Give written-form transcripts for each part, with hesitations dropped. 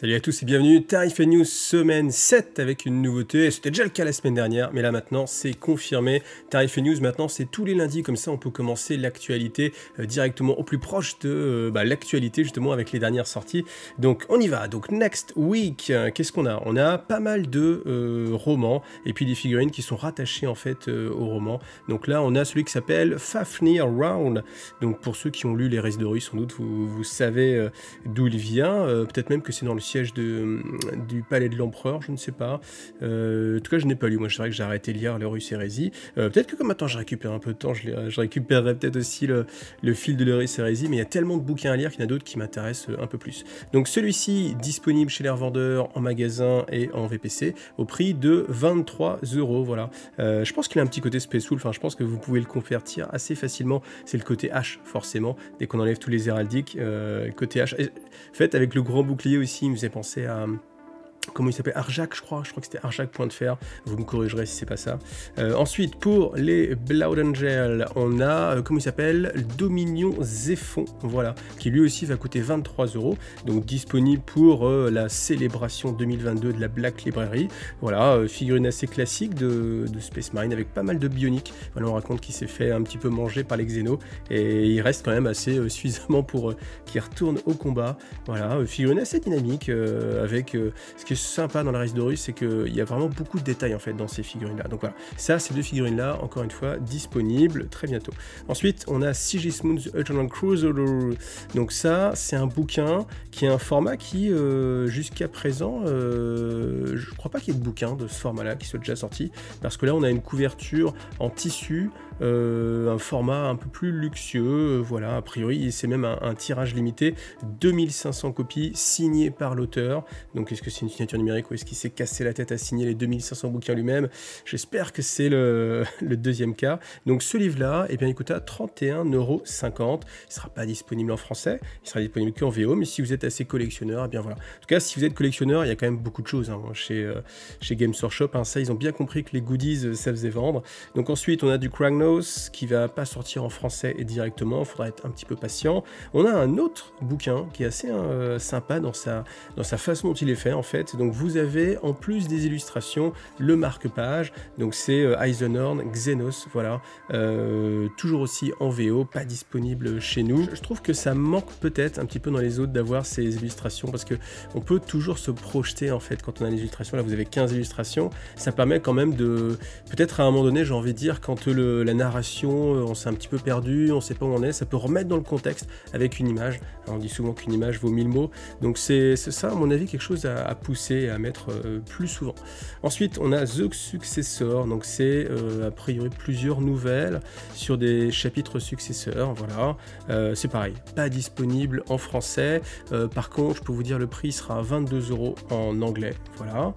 Salut à tous et bienvenue, Tarif News semaine 7 avec une nouveauté, c'était déjà le cas la semaine dernière, mais là maintenant c'est confirmé, Tarif News maintenant c'est tous les lundis, comme ça on peut commencer l'actualité directement au plus proche de l'actualité justement avec les dernières sorties, donc on y va. Donc next week, qu'est-ce qu'on a? On a pas mal de romans et puis des figurines qui sont rattachées en fait aux romans, donc là on a celui qui s'appelle Fafnir Round, donc pour ceux qui ont lu Les Restes de Rue, sans doute vous savez d'où il vient, peut-être même que c'est dans le siège du palais de l'empereur, je ne sais pas. En tout cas, je n'ai pas lu. Moi, c'est vrai que j'ai arrêté de lire l'Horus Hérésie. Peut-être que comme maintenant je récupère un peu de temps, je récupérerai peut-être aussi le fil de l'Horus Hérésie, mais il y a tellement de bouquins à lire qu'il y en a d'autres qui m'intéressent un peu plus. Donc celui-ci, disponible chez les revendeurs, en magasin et en VPC, au prix de 23 €. Voilà. Je pense qu'il a un petit côté Spacewool, enfin, je pense que vous pouvez le convertir assez facilement. C'est le côté H, forcément, dès qu'on enlève tous les héraldiques. Côté H. Et, en fait, avec le grand bouclier aussi, il me faisait penser à... Comment il s'appelle? Arjak, je crois que c'était Arjak Point de Fer, vous me corrigerez si c'est pas ça. Ensuite, pour les Blood Angel, on a, comment il s'appelle? Dominion Zéphon, voilà, qui lui aussi va coûter 23 €, donc disponible pour la célébration 2022 de la Black Library. Voilà, figurine assez classique de Space Marine avec pas mal de bioniques. Voilà, on raconte qu'il s'est fait un petit peu manger par les Xénos, et il reste quand même assez suffisamment pour qu'il retourne au combat. Voilà, figurine assez dynamique, avec ce qui est sympa dans la Restes de Rue, c'est qu'il y a vraiment beaucoup de détails en fait dans ces figurines là. Donc voilà, ça, ces deux figurines là, encore une fois, disponibles très bientôt. Ensuite, on a Sigismund's Eternal Cruiser. Donc ça, c'est un bouquin qui est un format qui, jusqu'à présent, je crois pas qu'il y ait de bouquin de ce format là qui soit déjà sorti, parce que là, on a une couverture en tissu, un format un peu plus luxueux, voilà, a priori, c'est même un tirage limité, 2500 copies, signées par l'auteur. Donc est-ce que c'est une signature numérique ou est-ce qu'il s'est cassé la tête à signer les 2500 bouquins lui-même? J'espère que c'est le deuxième cas. Donc ce livre-là, eh bien, il coûte à 31,50 €. Il ne sera pas disponible en français, il sera disponible qu'en VO, mais si vous êtes assez collectionneur, eh bien voilà. En tout cas, si vous êtes collectionneur, il y a quand même beaucoup de choses chez Games Workshop. Ça, ils ont bien compris que les goodies, ça faisait vendre. Donc ensuite, on a du Kragnos qui va pas sortir en français et directement, il faudra être un petit peu patient. On a un autre bouquin qui est assez sympa dans sa façon dont il est fait en fait. Donc vous avez en plus des illustrations le marque-page, donc c'est Eisenhorn Xenos, voilà, toujours aussi en VO, pas disponible chez nous. Je trouve que ça manque peut-être un petit peu dans les autres d'avoir ces illustrations, parce que on peut toujours se projeter en fait quand on a les illustrations. Là vous avez 15 illustrations, ça permet quand même de, peut-être à un moment donné, j'ai envie de dire, quand la narration, on s'est un petit peu perdu, on sait pas où on est, ça peut remettre dans le contexte avec une image. Alors, on dit souvent qu'une image vaut 1000 mots, donc c'est ça à mon avis quelque chose à pousser et à mettre plus souvent. Ensuite, on a The Successor, donc c'est a priori plusieurs nouvelles sur des chapitres successeurs, voilà. C'est pareil, pas disponible en français. Par contre, je peux vous dire le prix sera à 22 € en anglais, voilà.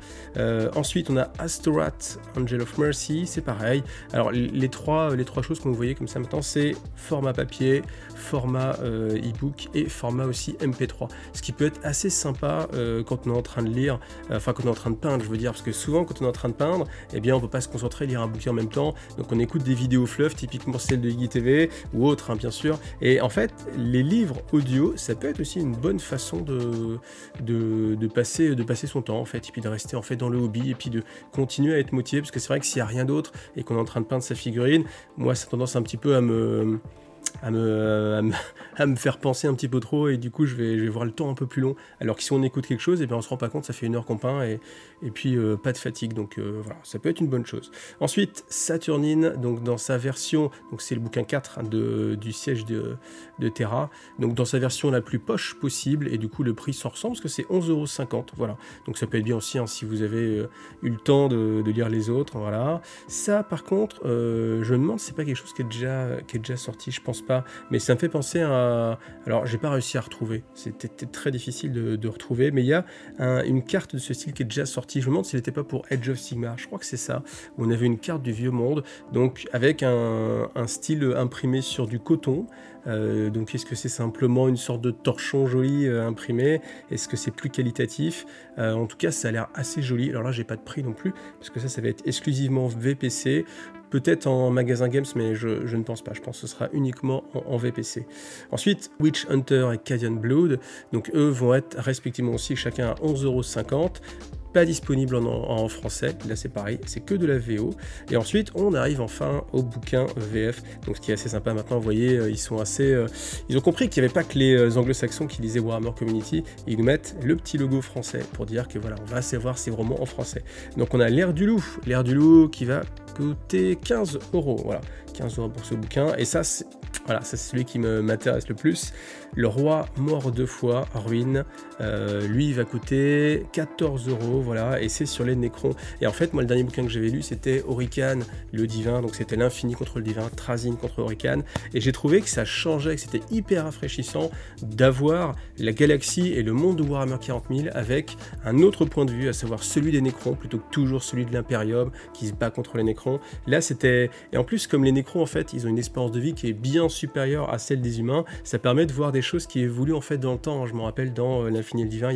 Ensuite, on a Astorath, Angel of Mercy, c'est pareil. Alors, les trois choses que vous voyez comme ça maintenant, c'est format papier, format e-book et format aussi MP3. Ce qui peut être assez sympa quand on est en train de lire, enfin quand on est en train de peindre, je veux dire, parce que souvent quand on est en train de peindre, eh bien on peut pas se concentrer, lire un bouquin en même temps, donc on écoute des vidéos fluff, typiquement celle de Iggy TV ou autres, bien sûr. Et en fait, les livres audio, ça peut être aussi une bonne façon de passer son temps en fait, et puis de rester en fait dans le hobby, et puis de continuer à être motivé, parce que c'est vrai que s'il n'y a rien d'autre et qu'on est en train de peindre sa figurine, moi ça a tendance un petit peu à me faire penser un petit peu trop, et du coup je vais voir le temps un peu plus long, alors que si on écoute quelque chose, et bien on se rend pas compte, ça fait 1 heure qu'on peint, et puis pas de fatigue, donc voilà, ça peut être une bonne chose. Ensuite, Saturnine, donc dans sa version, donc c'est le bouquin 4 du siège de Terra, donc dans sa version la plus poche possible, et du coup le prix s'en ressemble, parce que c'est 11,50 €, voilà, donc ça peut être bien aussi si vous avez eu le temps de lire les autres, voilà. Ça par contre, je me demande si c'est pas quelque chose qui est déjà sorti, je pense pas, mais ça me fait penser à... Alors, j'ai pas réussi à retrouver, c'était très difficile de retrouver, mais il y a une carte de ce style qui est déjà sortie. Je me demande s'il n'était pas pour Age of Sigmar, je crois que c'est ça, où on avait une carte du vieux monde, donc avec un style imprimé sur du coton. Donc est-ce que c'est simplement une sorte de torchon joli imprimé? Est-ce que c'est plus qualitatif? En tout cas, ça a l'air assez joli. Alors là, j'ai pas de prix non plus, parce que ça va être exclusivement VPC. peut-être en magasin Games, mais je ne pense pas. Je pense que ce sera uniquement en VPC. Ensuite, Witch Hunter et Cadian Blood, donc eux vont être respectivement aussi chacun à 11,50 €. Pas disponible en français, là c'est pareil, c'est que de la VO. Et ensuite on arrive enfin au bouquin VF, donc ce qui est assez sympa maintenant, vous voyez, ils sont assez... ils ont compris qu'il n'y avait pas que les anglo-saxons qui lisaient Warhammer Community, ils nous mettent le petit logo français pour dire que voilà, on va savoir ces romans en français. Donc on a l'Air du Loup qui va coûter 15 €, voilà, 15 € pour ce bouquin, et ça c'est... Voilà, ça c'est celui qui m'intéresse le plus. Le Roi mort 2 fois, Ruine, lui il va coûter 14 €, voilà, et c'est sur les Nécrons. Et en fait, moi le dernier bouquin que j'avais lu c'était Orican, le divin, donc c'était l'infini contre le divin, Trazyn contre Orican, et j'ai trouvé que ça changeait, que c'était hyper rafraîchissant d'avoir la galaxie et le monde de Warhammer 40 000 avec un autre point de vue, à savoir celui des Nécrons, plutôt que toujours celui de l'Imperium qui se bat contre les Nécrons. Là c'était... Et en plus, comme les Nécrons en fait, ils ont une espérance de vie qui est bien supérieure à celle des humains, ça permet de voir des choses qui évoluent en fait dans le temps. Je me rappelle dans l'infini et le divin,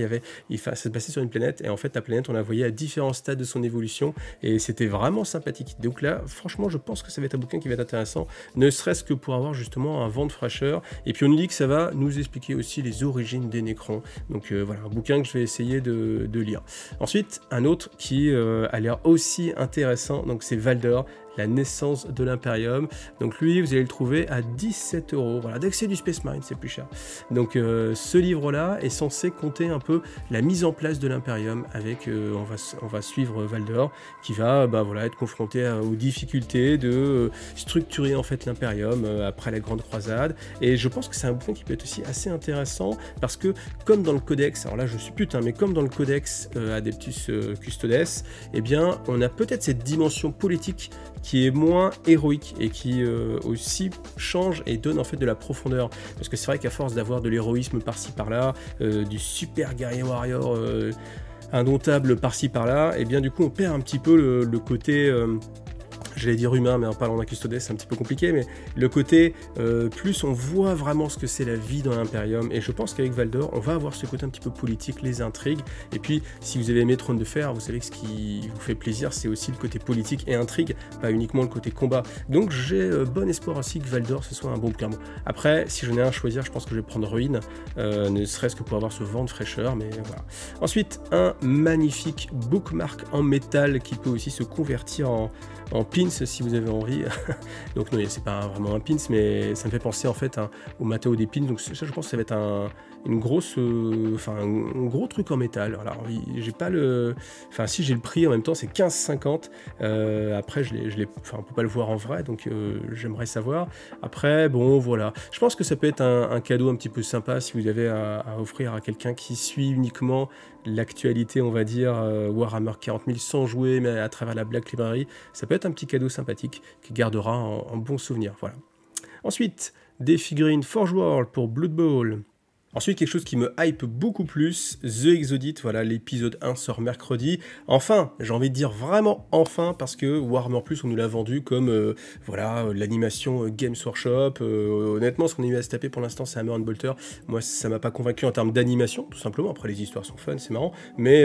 ça se passait sur une planète, et en fait la planète on la voyait à différents stades de son évolution, et c'était vraiment sympathique. Donc là franchement je pense que ça va être un bouquin qui va être intéressant, ne serait-ce que pour avoir justement un vent de fraîcheur, et puis on nous dit que ça va nous expliquer aussi les origines des Nécrons. Donc voilà, un bouquin que je vais essayer de lire. Ensuite un autre qui a l'air aussi intéressant, donc c'est Valdor, la naissance de l'Imperium. Donc lui, vous allez le trouver à 17 €. Voilà, dès que c'est du Space Marine, c'est plus cher. Donc ce livre-là est censé compter un peu la mise en place de l'Imperium avec, on va suivre Valdor qui va voilà, être confronté aux difficultés de structurer en fait l'Imperium après la Grande Croisade. Et je pense que c'est un bouquin qui peut être aussi assez intéressant parce que comme dans le Codex, alors là je suis putain, mais comme dans le Codex Adeptus Custodes, eh bien on a peut-être cette dimension politique qui est moins héroïque et qui aussi change et donne en fait de la profondeur, parce que c'est vrai qu'à force d'avoir de l'héroïsme par-ci par-là, du super guerrier warrior indomptable par-ci par-là, et bien du coup on perd un petit peu le côté j'allais dire humain, mais en parlant d'un custodes c'est un petit peu compliqué, mais le côté plus on voit vraiment ce que c'est la vie dans l'Imperium, et je pense qu'avec Valdor on va avoir ce côté un petit peu politique, les intrigues, et puis si vous avez aimé Trône de Fer, vous savez que ce qui vous fait plaisir c'est aussi le côté politique et intrigue, pas uniquement le côté combat. Donc j'ai bon espoir aussi que Valdor ce soit un bon bouquin. Après si j'en ai un à choisir, je pense que je vais prendre Ruine, ne serait-ce que pour avoir ce vent de fraîcheur, mais voilà. Ensuite un magnifique bookmark en métal qui peut aussi se convertir en pins si vous avez envie. Donc non, c'est pas vraiment un pins, mais ça me fait penser en fait au matériau des pins. Donc ça, je pense que ça va être une grosse, un gros truc en métal. Alors j'ai pas le, si j'ai le prix en même temps, c'est 15,50. Après on peut pas le voir en vrai, donc j'aimerais savoir. Après bon voilà, je pense que ça peut être un cadeau un petit peu sympa si vous avez à offrir à quelqu'un qui suit uniquement l'actualité, on va dire, Warhammer 40 000 sans jouer, mais à travers la Black Library. Ça peut être un petit cadeau sympathique qui gardera un bon souvenir. Voilà. Ensuite, des figurines Forge World pour Blood Bowl. Ensuite, quelque chose qui me hype beaucoup plus, The Exodite, voilà, l'épisode 1 sort mercredi. Enfin, j'ai envie de dire vraiment enfin, parce que Warhammer Plus, on nous l'a vendu comme, voilà, l'animation Games Workshop. Honnêtement, ce qu'on a eu à se taper pour l'instant, c'est Hammer and Bolter. Moi, ça m'a pas convaincu en termes d'animation, tout simplement. Après, les histoires sont fun, c'est marrant, mais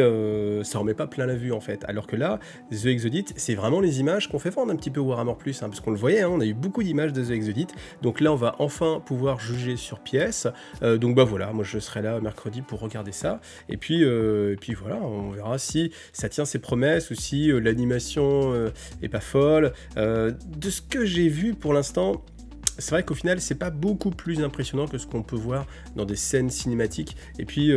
ça remet pas plein la vue, en fait. Alors que là, The Exodite, c'est vraiment les images qu'on fait vendre un petit peu Warhammer Plus, hein, parce qu'on le voyait, hein, on a eu beaucoup d'images de The Exodite. Donc là, on va enfin pouvoir juger sur pièce. Donc bah voilà, moi je serai là mercredi pour regarder ça, et puis voilà, on verra si ça tient ses promesses ou si l'animation est pas folle. De ce que j'ai vu pour l'instant, c'est vrai qu'au final, c'est pas beaucoup plus impressionnant que ce qu'on peut voir dans des scènes cinématiques. Et puis,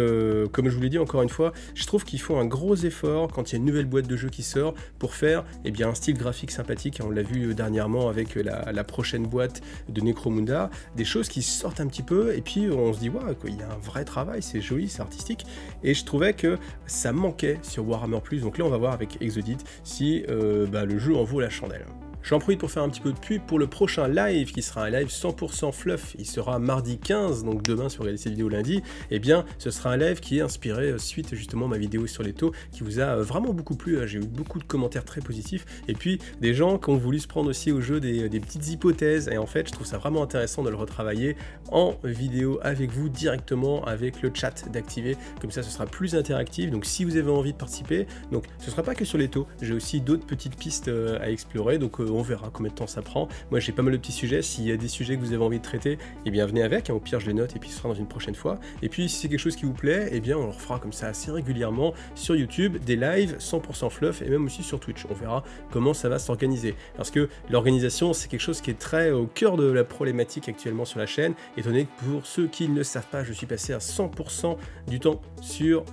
comme je vous l'ai dit encore une fois, je trouve qu'ils font un gros effort quand il y a une nouvelle boîte de jeu qui sort pour faire un style graphique sympathique. On l'a vu dernièrement avec la prochaine boîte de Necromunda, des choses qui sortent un petit peu, et puis on se dit, waouh, il y a un vrai travail, c'est joli, c'est artistique. Et je trouvais que ça manquait sur Warhammer Plus. Donc là, on va voir avec Exodite si le jeu en vaut la chandelle. J'en profite pour faire un petit peu de pub pour le prochain live, qui sera un live 100% fluff. Il sera mardi 15, donc demain, si vous regardez cette vidéo lundi, eh bien, ce sera un live qui est inspiré suite justement à ma vidéo sur les taux, qui vous a vraiment beaucoup plu. J'ai eu beaucoup de commentaires très positifs, et puis des gens qui ont voulu se prendre aussi au jeu des petites hypothèses, et en fait, je trouve ça vraiment intéressant de le retravailler en vidéo avec vous directement, avec le chat d'activer, comme ça, ce sera plus interactif. Donc, si vous avez envie de participer, donc ce sera pas que sur les taux, j'ai aussi d'autres petites pistes à explorer, donc on verra combien de temps ça prend. Moi j'ai pas mal de petits sujets, s'il y a des sujets que vous avez envie de traiter, eh bien venez avec, hein, au pire je les note et puis ce sera dans une prochaine fois. Et puis si c'est quelque chose qui vous plaît, eh bien on le refera comme ça assez régulièrement sur YouTube, des lives 100% fluff et même aussi sur Twitch. On verra comment ça va s'organiser. Parce que l'organisation c'est quelque chose qui est très au cœur de la problématique actuellement sur la chaîne, étant donné que pour ceux qui ne le savent pas, je suis passé à 100% du temps sur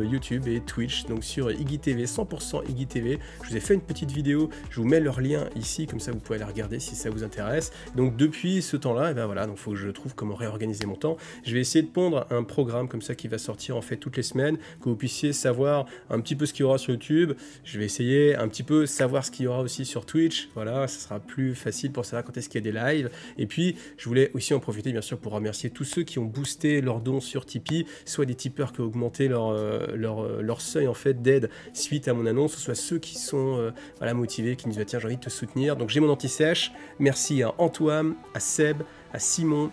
YouTube et Twitch, donc sur IGTV, 100% IGTV. Je vous ai fait une petite vidéo, je vous mets leur lien ici, comme ça vous pouvez aller regarder si ça vous intéresse. Donc depuis ce temps-là, et ben voilà, donc faut que je trouve comment réorganiser mon temps. Je vais essayer de pondre un programme comme ça qui va sortir en fait toutes les semaines, que vous puissiez savoir un petit peu ce qu'il y aura sur YouTube. Je vais essayer un petit peu savoir ce qu'il y aura aussi sur Twitch, voilà, ça sera plus facile pour savoir quand est-ce qu'il y a des lives. Et puis je voulais aussi en profiter bien sûr pour remercier tous ceux qui ont boosté leurs dons sur Tipeee, soit des tipeurs qui ont augmenté leur seuil en fait d'aide suite à mon annonce, soit ceux qui sont voilà, motivés, qui nous disent tiens j'ai envie de te soutenir. Donc j'ai mon anti-sèche, merci à Antoine, à Seb, à Simon,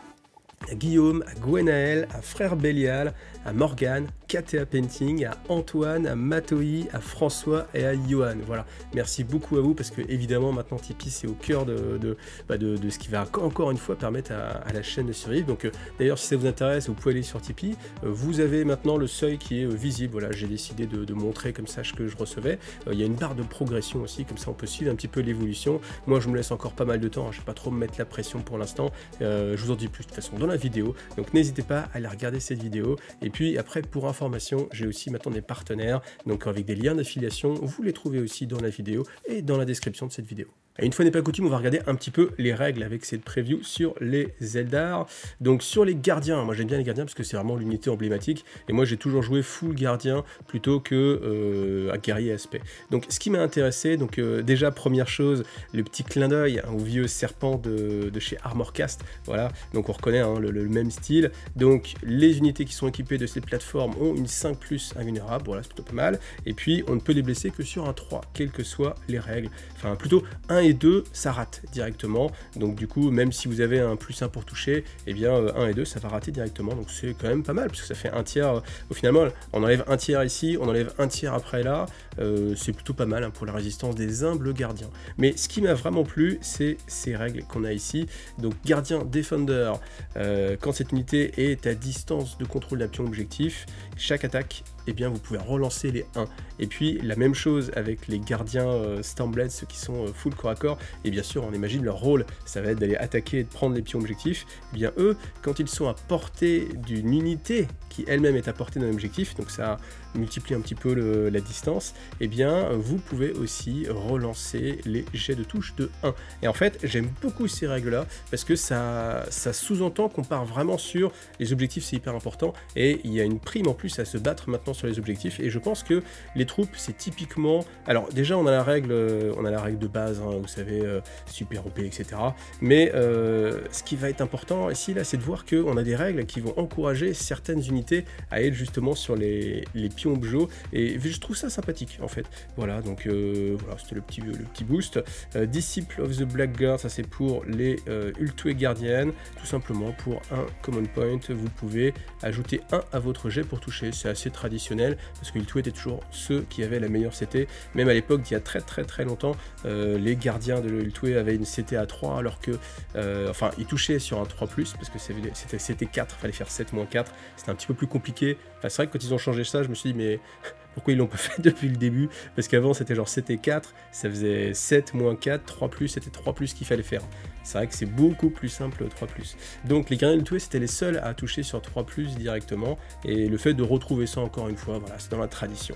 à Guillaume, à Gwenaël, à Frère Bélial, à Morgane, KTA Painting, à Antoine, à Matoi, à François et à Johan. Voilà, merci beaucoup à vous parce que évidemment maintenant Tipeee c'est au cœur de ce qui va encore une fois permettre à la chaîne de survivre. Donc d'ailleurs si ça vous intéresse vous pouvez aller sur Tipeee, vous avez maintenant le seuil qui est visible. Voilà, j'ai décidé de montrer comme ça ce que je recevais. Il y a une barre de progression aussi, comme ça on peut suivre un petit peu l'évolution. Moi je me laisse encore pas mal de temps, hein, je ne vais pas trop me mettre la pression pour l'instant. Je vous en dis plus de toute façon dans la vidéo, donc n'hésitez pas à aller regarder cette vidéo. Et puis après pour information, j'ai aussi maintenant des partenaires, donc avec des liens d'affiliation, vous les trouvez aussi dans la vidéo et dans la description de cette vidéo. Et une fois n'est pas coutume, on va regarder un petit peu les règles avec cette preview sur les Eldar. Donc sur les gardiens, moi j'aime bien les gardiens parce que c'est vraiment l'unité emblématique, et moi j'ai toujours joué full gardien plutôt que guerrier aspect. Donc ce qui m'a intéressé, donc déjà première chose, le petit clin d'œil au vieux serpent de chez Armorcast, voilà, donc on reconnaît hein, le même style. Donc les unités qui sont équipées de cette plateforme ont une 5+ invulnérable, voilà c'est plutôt pas mal, et puis on ne peut les blesser que sur un 3, quelles que soient les règles, enfin plutôt 1 et 2 ça rate directement, donc du coup même si vous avez un +1 pour toucher, et bien 1 et 2 ça va rater directement, donc c'est quand même pas mal parce que ça fait un tiers, au finalement on enlève un tiers ici, on enlève un tiers après là, c'est plutôt pas mal hein, pour la résistance des humbles gardiens. Mais ce qui m'a vraiment plu c'est ces règles qu'on a ici, donc gardien Defender, quand cette unité est à distance de contrôle d'un pion objectif, chaque attaque, eh bien vous pouvez relancer les 1. Et puis la même chose avec les gardiens Stormblade, ceux qui sont full corps à corps, et bien sûr on imagine leur rôle, ça va être d'aller attaquer et de prendre les pions objectifs. Eh bien eux, quand ils sont à portée d'une unité qui elle-même est à portée d'un objectif, donc ça multiplie un petit peu la distance, et bien vous pouvez aussi relancer les jets de touche de 1. Et en fait j'aime beaucoup ces règles là parce que ça sous-entend qu'on part vraiment sur les objectifs, c'est hyper important, et il y a une prime en plus à se battre maintenant sur les objectifs. Et je pense que les troupes c'est typiquement, alors déjà on a la règle de base hein, vous savez, super OP etc, mais ce qui va être important ici là c'est de voir qu'on a des règles qui vont encourager certaines unités à être justement sur les pions objo, et je trouve ça sympathique en fait. Voilà, donc voilà, c'était le petit boost. Disciple of the Blackguard, ça c'est pour les Ultué gardiennes, tout simplement pour un common point, vous pouvez ajouter 1 à votre jet pour toucher. C'est assez traditionnel parce que Ultué était toujours ceux qui avaient la meilleure CT, même à l'époque d'il y a très longtemps, les gardiens de Ultué avaient une CT à 3 alors que enfin ils touchaient sur un 3+, parce que c'était CT 4, il fallait faire 7-4, c'était un petit peu plus compliqué. Enfin, c'est vrai que quand ils ont changé ça, je me suis dit mais pourquoi ils l'ont pas fait depuis le début, parce qu'avant c'était genre CT4, ça faisait 7-4, 3+, c'était 3+ qu'il fallait faire. C'est vrai que c'est beaucoup plus simple 3+. Donc les gardiens Ultué c'était les seuls à toucher sur 3+ directement, et le fait de retrouver ça encore une fois, voilà, c'est dans la tradition.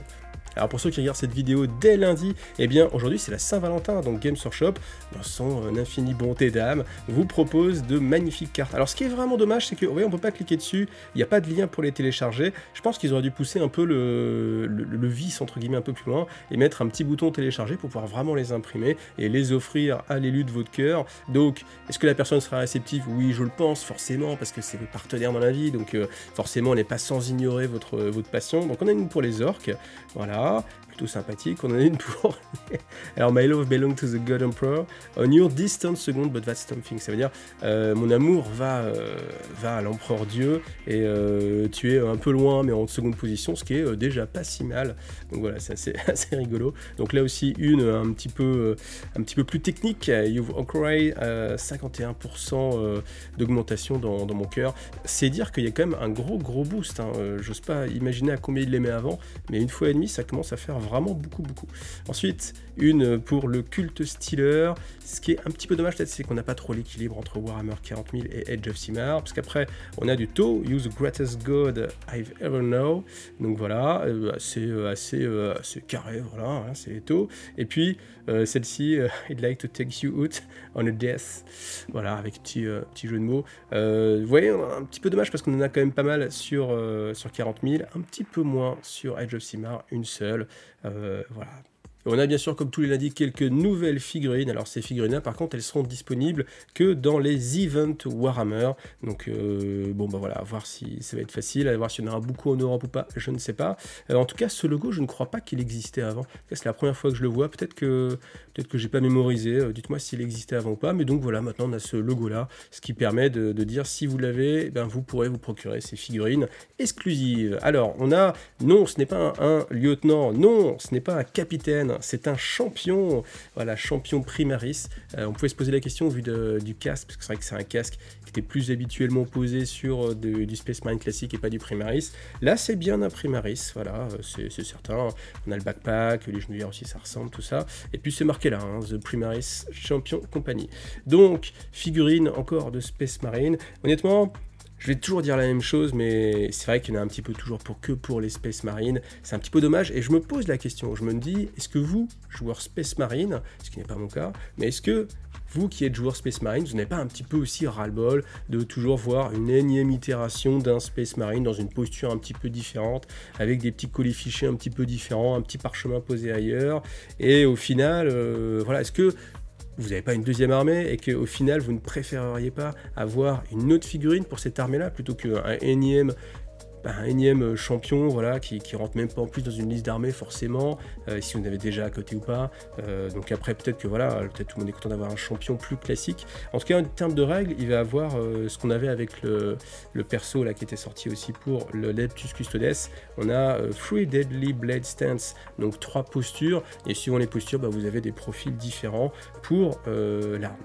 Alors pour ceux qui regardent cette vidéo dès lundi, eh bien aujourd'hui c'est la Saint-Valentin, donc Games Workshop, dans son infinie bonté d'âme, vous propose de magnifiques cartes. Alors ce qui est vraiment dommage, c'est que vous voyez, on peut pas cliquer dessus, il n'y a pas de lien pour les télécharger. Je pense qu'ils auraient dû pousser un peu le vice entre guillemets un peu plus loin et mettre un petit bouton télécharger pour pouvoir vraiment les imprimer et les offrir à l'élu de votre cœur. Donc est-ce que la personne sera réceptive? Oui, je le pense forcément, parce que c'est votre partenaire dans la vie, donc forcément on n'est pas sans ignorer votre passion. Donc on a une pour les orques, voilà. voilà, plutôt sympathique. On en a une pour... Alors, my love belongs to the God Emperor. On your distant second, but that's something. Ça veut dire, mon amour va à l'empereur Dieu, et tu es un peu loin, mais en seconde position, ce qui est déjà pas si mal. Donc voilà, c'est assez rigolo. Donc là aussi, un petit peu plus technique. You've acquired 51% d'augmentation dans mon cœur. C'est dire qu'il y a quand même un gros boost. Hein. J'ose pas imaginer à combien il les met avant, mais une fois et demie, ça commence à faire vraiment beaucoup. Ensuite, une pour le culte Stealer. Ce qui est un petit peu dommage, peut-être, c'est qu'on n'a pas trop l'équilibre entre Warhammer 40 000 et Age of Sigmar, parce qu'après, on a du Though, You the greatest god I've ever known. Donc voilà, assez carré, voilà, hein, c'est les Though. Et puis, celle-ci, I'd like to take you out on a death. Voilà, avec petit jeu de mots. Vous voyez, un petit peu dommage, parce qu'on en a quand même pas mal sur 40 000, un petit peu moins sur Age of Sigmar, une seule. Voilà. On a bien sûr, comme tous les lundis, quelques nouvelles figurines. Alors ces figurines-là, par contre, elles seront disponibles que dans les events Warhammer. Donc bon, bah voilà, à voir si ça va être facile, à voir s'il y en aura beaucoup en Europe ou pas, je ne sais pas. En tout cas, ce logo, je ne crois pas qu'il existait avant. C'est la première fois que je le vois. Peut-être que j'ai pas mémorisé. Dites-moi s'il existait avant ou pas. Mais donc voilà, maintenant on a ce logo-là, ce qui permet de dire si vous l'avez, ben, vous pourrez vous procurer ces figurines exclusives. Alors, on a, non, ce n'est pas un lieutenant, non, ce n'est pas un capitaine. C'est un champion, voilà, champion Primaris. On pouvait se poser la question au vu du casque, parce que c'est vrai que c'est un casque qui était plus habituellement posé sur du Space Marine classique et pas du Primaris. Là, c'est bien un Primaris, voilà, c'est certain. On a le backpack, les genouillères aussi, ça ressemble, tout ça. Et puis c'est marqué là, hein, The Primaris Champion Company. Donc, figurine encore de Space Marine. Honnêtement, je vais toujours dire la même chose, mais c'est vrai qu'il y en a un petit peu toujours pour les Space Marine. C'est un petit peu dommage, et je me pose la question, je me dis, est-ce que vous, joueur Space Marine, ce qui n'est pas mon cas, mais est-ce que vous qui êtes joueur Space Marine, vous n'avez pas un petit peu aussi ras-le-bol de toujours voir une énième itération d'un Space Marine dans une posture un petit peu différente, avec des petits colifichets un petit peu différents, un petit parchemin posé ailleurs, et au final, voilà, est-ce que vous n'avez pas une deuxième armée et qu'au final vous ne préféreriez pas avoir une autre figurine pour cette armée là plutôt qu'un énième champion, voilà, qui rentre même pas en plus dans une liste d'armées forcément, si vous en avez déjà à côté ou pas. Donc après peut-être que voilà, peut-être tout le monde est content d'avoir un champion plus classique. En tout cas, en termes de règles, il va avoir ce qu'on avait avec le perso là qui était sorti aussi pour le Leptus Custodes. On a Three Deadly Blade Stance, donc 3 postures, et suivant les postures, bah, vous avez des profils différents pour l'arme.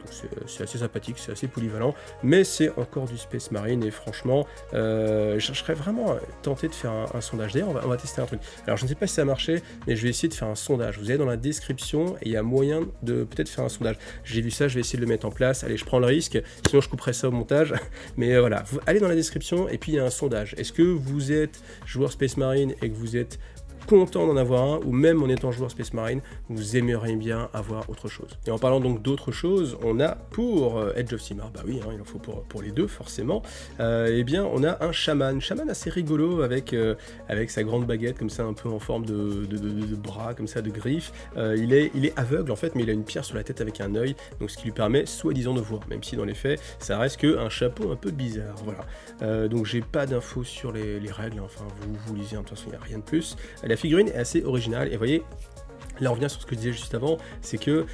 C'est assez sympathique, c'est assez polyvalent, mais c'est encore du Space Marine, et franchement, je serais vraiment tenté de faire un sondage. D'ailleurs, on va tester un truc. Alors, je ne sais pas si ça a marché, mais je vais essayer de faire un sondage. Vous allez dans la description et il y a moyen de peut-être faire un sondage. J'ai vu ça, je vais essayer de le mettre en place. Allez, je prends le risque, sinon je couperai ça au montage. Mais voilà, vous allez dans la description et puis il y a un sondage. Est-ce que vous êtes joueur Space Marine et que vous êtes content d'en avoir un, ou même en étant joueur Space Marine, vous aimeriez bien avoir autre chose. Et en parlant donc d'autre chose, on a pour Age of Sigmar, bah oui, hein, il en faut pour les deux forcément, eh bien on a un chaman assez rigolo avec sa grande baguette comme ça, un peu en forme de bras, comme ça, de griffes. Il est aveugle en fait, mais il a une pierre sur la tête avec un œil, donc ce qui lui permet soi-disant de voir, même si dans les faits ça reste qu'un chapeau un peu bizarre, voilà. Donc j'ai pas d'infos sur les règles, enfin vous lisez, de toute façon il n'y a rien de plus. La figurine est assez originale, et vous voyez, là on revient sur ce que je disais juste avant, c'est que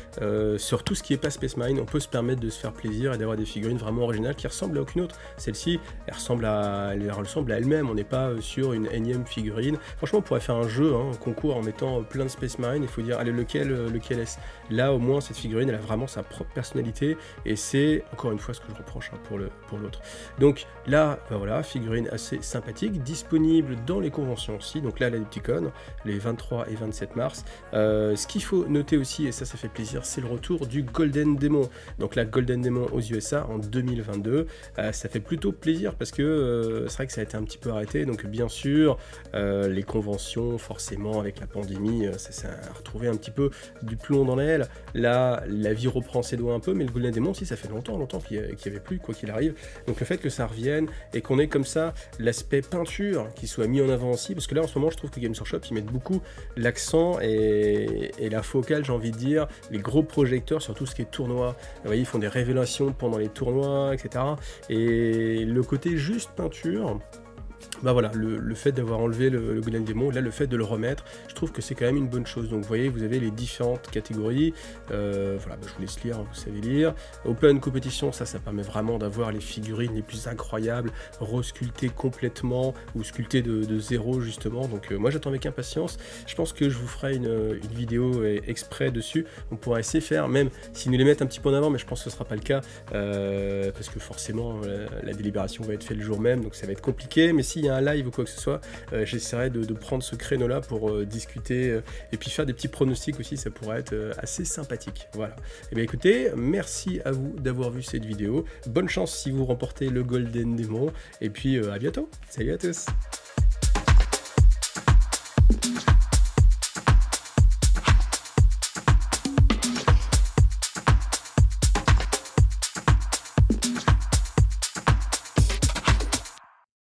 sur tout ce qui est pas Space Marine, on peut se permettre de se faire plaisir et d'avoir des figurines vraiment originales qui ressemblent à aucune autre. Celle-ci, elle ressemble à elle-même, on n'est pas sur une énième figurine. Franchement, on pourrait faire un jeu, hein, un concours en mettant plein de Space Marine, il faut dire, allez, lequel est-ce? Là, au moins, cette figurine, elle a vraiment sa propre personnalité, et c'est, encore une fois, ce que je reproche, hein, pour l'autre. Donc là, ben voilà, figurine assez sympathique, disponible dans les conventions aussi, donc là, elle a des petits cônes, les 23 et 27 mars. Ce qu'il faut noter aussi, et ça fait plaisir, c'est le retour du Golden Demon. Donc la Golden Demon aux USA en 2022, ça fait plutôt plaisir parce que c'est vrai que ça a été un petit peu arrêté, donc bien sûr, les conventions, forcément, avec la pandémie, ça a retrouvé un petit peu du plomb dans l'aile. Là, la vie reprend ses doigts un peu, mais le Golden Demon, si, ça fait longtemps qu'il n'y avait plus, quoi qu'il arrive. Donc le fait que ça revienne et qu'on ait comme ça l'aspect peinture qui soit mis en avant aussi, parce que là, en ce moment, je trouve que Games Workshop, ils mettent beaucoup l'accent et la focale, j'ai envie de dire, les gros projecteurs sur tout ce qui est tournoi. Vous voyez, ils font des révélations pendant les tournois, etc. Et le côté juste peinture, bah voilà, le fait d'avoir enlevé le Golden Démon, là le fait de le remettre, je trouve que c'est quand même une bonne chose. Donc vous voyez, vous avez les différentes catégories, voilà, bah, je vous laisse lire, hein, vous savez lire. Open Competition, ça permet vraiment d'avoir les figurines les plus incroyables, resculptées complètement, ou sculptées de zéro justement, donc moi j'attends avec impatience. Je pense que je vous ferai une vidéo exprès dessus, on pourra essayer de faire, même s'ils nous les mettent un petit peu en avant, mais je pense que ce sera pas le cas, parce que forcément la délibération va être faite le jour même, donc ça va être compliqué, mais s'il y a un live ou quoi que ce soit, j'essaierai de prendre ce créneau là pour discuter et puis faire des petits pronostics aussi, ça pourrait être assez sympathique. Voilà. Et bien écoutez, merci à vous d'avoir vu cette vidéo, bonne chance si vous remportez le Golden Démon, et puis à bientôt, salut à tous.